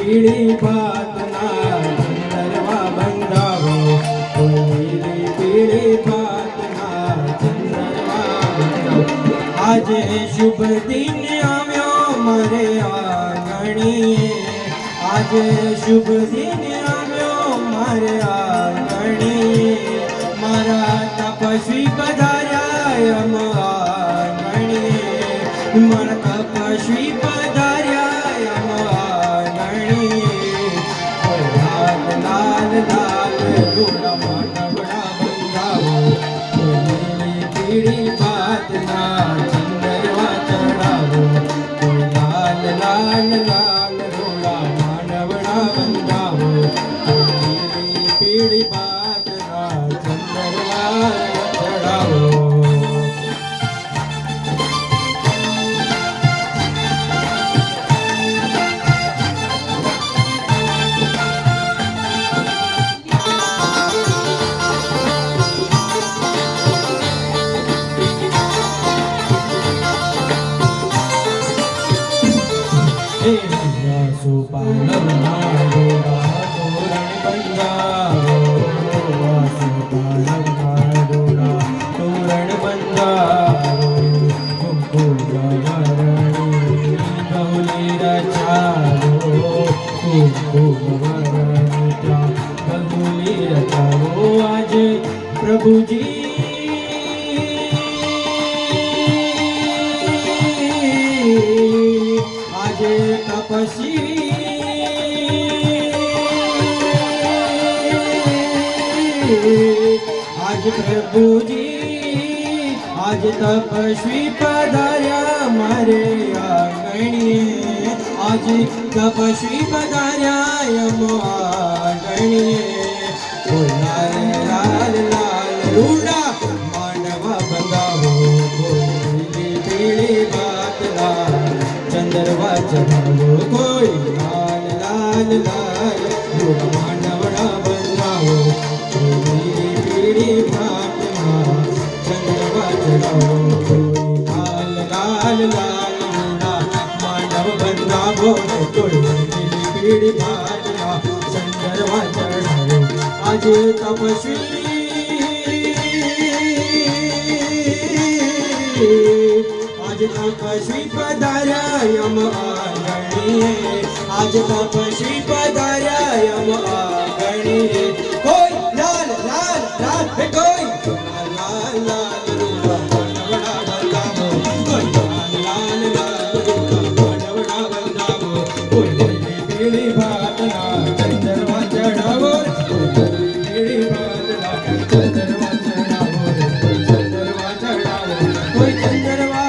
પીળી ભાતના ચંદરવા બંધાવો, લીલી પીળી ભાતના ચંદરવા બંધાવો. આજે શુભ દિન આવ્યો મારે આંગણીએ, આજે શુભ દિન આવ્યો મારે આંગણીએ, મારા તપસ્વી પધાર્યા આંગણીએ, મારા તપસ્વી પધાર્યા આંગણીએ. લાલ લાલ લાલ રૂડા માનવડા બંધાવો, લીલી પીળી ભાતના ચંદરવા ચડાવો. લાલ લાલ લાલ રૂડા માનવડા બંધાવો, લીલી પીળી ભાતના ચંદરવા ચડાવો. સુપાલવના ડોળા તોરણ બંધાવો, સુપાલવના ડોળા તોરણ બંધાવો. કુમકુમ વરણી ગૌલી રચાવો, કુમકુમ વરણી ગૌલી રચાવો. આજે પ્રભુજી આજે તપસ્વી આજ પ્રભુજી આજ તપસ્વી પધાર્યા મારે આંગણીએ, આજ તપસ્વી પધાર્યા આંગણીએ. લાલ લાલ લાલ રૂડા માનવા બંધાવો, પીળી ભાતના ચંદરવા ચડાવો. કોઈ લાલ લાલ લાલ રૂડા માનવડા બંધાવો, પીળી ભાતના ચંદરવા ચડાવો. લાલ લાલ લાલ રૂડા માનવ બંધાવો, પીળી ભાતના ચંદરવા ચડાવો. આજે તપસ્વી આજ તપસ્વી પધાર્યા આંગણીએ, આજ તપસ્વી પધાર્યા આંગણીએ. કોઈ લાલ લાલ લાલ કોઈ લાલ લાલ રૂડા માનવડા બંધાવો, કોઈ લાલ લાલ લાલ રૂડા માનવડા બંધાવો. કોઈ લીલી પીળી ભાતના ચંદરવા ચડાવો, પીળી ભાતના ચંદરવા ચડાવો, ચંદરવા ચડાવો. કોઈ ચંદરવા